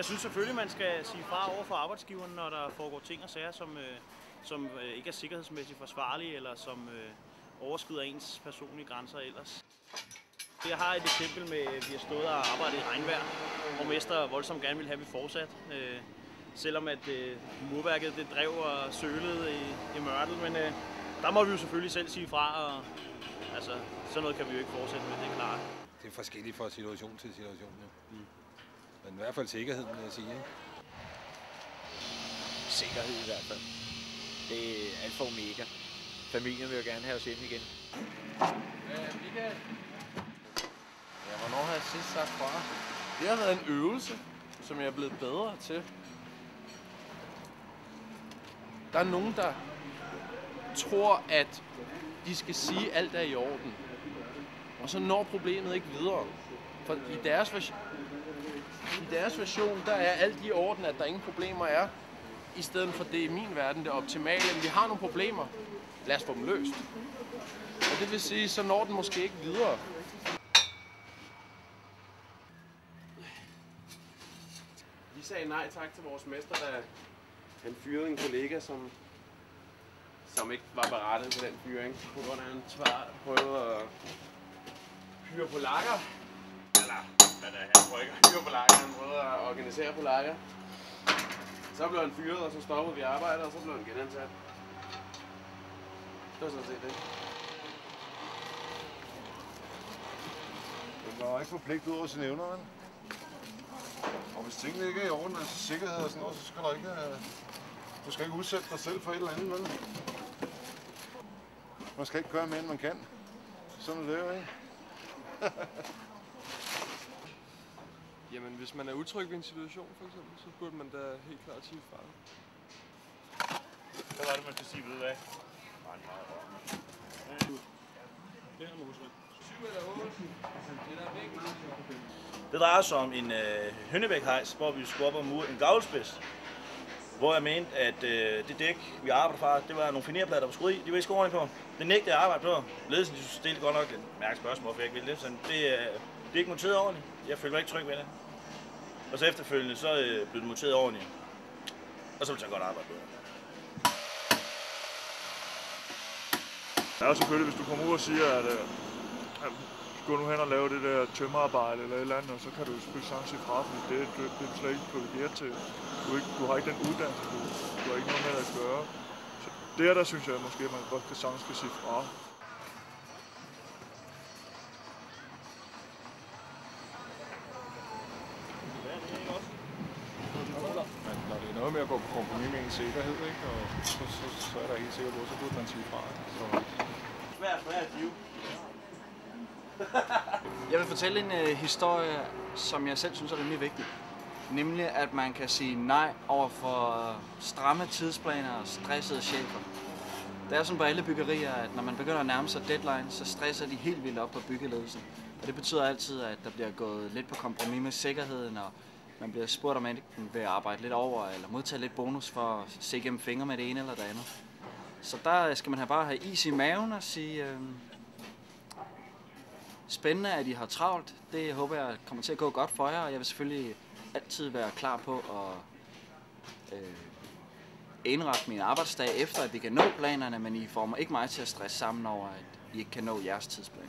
Jeg synes selvfølgelig, man skal sige fra over for arbejdsgiveren, når der foregår ting og sager, som ikke er sikkerhedsmæssigt forsvarlige, eller som overskrider ens personlige grænser ellers. Jeg har et eksempel med, at vi har stået og arbejdet i regnvejr, hvor mester voldsomt gerne ville have, at vi fortsat. Selvom at murværket det drev og sølede i mørtel, men der må vi jo selvfølgelig selv sige fra, og altså, sådan noget kan vi jo ikke fortsætte med, det er klart. Det er forskelligt fra situation til situation, ja. Men i hvert fald sikkerheden, vil jeg sige. Ikke? Sikkerhed i hvert fald. Det er alfa og omega. Familien vil jo gerne have os hjem igen. Ja, hvornår har jeg sidst sagt fra? Det har været en øvelse, som jeg er blevet bedre til. Der er nogen, der tror, at de skal sige, at alt er i orden. Og så når problemet ikke videre. For i deres version, der er alt i orden, at der ingen problemer er. I stedet for det i min verden, det optimale. Men vi har nogle problemer. Lad os få dem løst. Og det vil sige, så når den måske ikke videre. Vi sagde nej tak til vores mester, da han fyrede en kollega, som ikke var berettiget til den fyring. På grund af, han prøvede at hyre polakker. Eller, han prøvede ikke at hyre polakker, han prøvede at organisere polakker. Så blev han fyret, og så stoppede vi arbejdet, og så blev han genansat. Det var sådan set det. Man var ikke forpligtet ud over sine evner, vel? Og hvis tingene ikke er i orden, altså sikkerhed og sådan noget, så skal du skal ikke udsætte dig selv for et eller andet, vel? Man skal ikke gøre mere, end man kan. Sådan er det jo, ikke? Jamen, hvis man er utryg ved en situation, for eksempel, så burde man da helt klart sige fra. Hvad var det, man skulle sige ved hvad? Det drejer sig om en hønnebækhejs, hvor vi skulle op og mure en gavlspids. Hvor jeg mente, at det dæk, vi arbejder fra, det var nogle finerplader, der var skruet i. De var ikke skruet på. Det nægte jeg at arbejde på. Ledelsen stillede godt nok et mærkeligt spørgsmål, hvorfor jeg ikke ville det. Så det er ikke monteret ordentligt. Jeg følte mig ikke tryg ved det. Og så efterfølgende, så blev det monteret ordentligt. Og så ville jeg godt arbejde på det. Ja, selvfølgelig, hvis du kommer ud og siger, at gå nu hen og lave det der tømmerarbejde eller et eller andet, og så kan du selvfølgelig sagtens sige fra, fordi det er du slet ikke privilegeret til. Du har ikke den uddannelse, du har ikke noget med at gøre. Så der synes jeg måske, at man godt sagtens skal sige fra. Men når det er noget med at gå på kompromis med en sikkerhed, ikke? Og så er der helt sikkert, hvor så burde man sige fra. Så. Jeg vil fortælle en historie, som jeg selv synes er rimelig vigtig. Nemlig, at man kan sige nej over for stramme tidsplaner og stressede chefer. Det er sådan på alle byggerier, at når man begynder at nærme sig deadline, så stresser de helt vildt op på byggeledelsen. Og det betyder altid, at der bliver gået lidt på kompromis med sikkerheden, og man bliver spurgt, om man vil arbejde lidt over, eller modtage lidt bonus for at se gennem fingre med det ene eller det andet. Så der skal man bare have is i maven og sige, spændende, at I har travlt. Det håber jeg kommer til at gå godt for jer, og jeg vil selvfølgelig altid være klar på at indrette min arbejdsdag efter, at vi kan nå planerne, men I får mig ikke meget til at stresse sammen over, at I ikke kan nå jeres tidsplaner.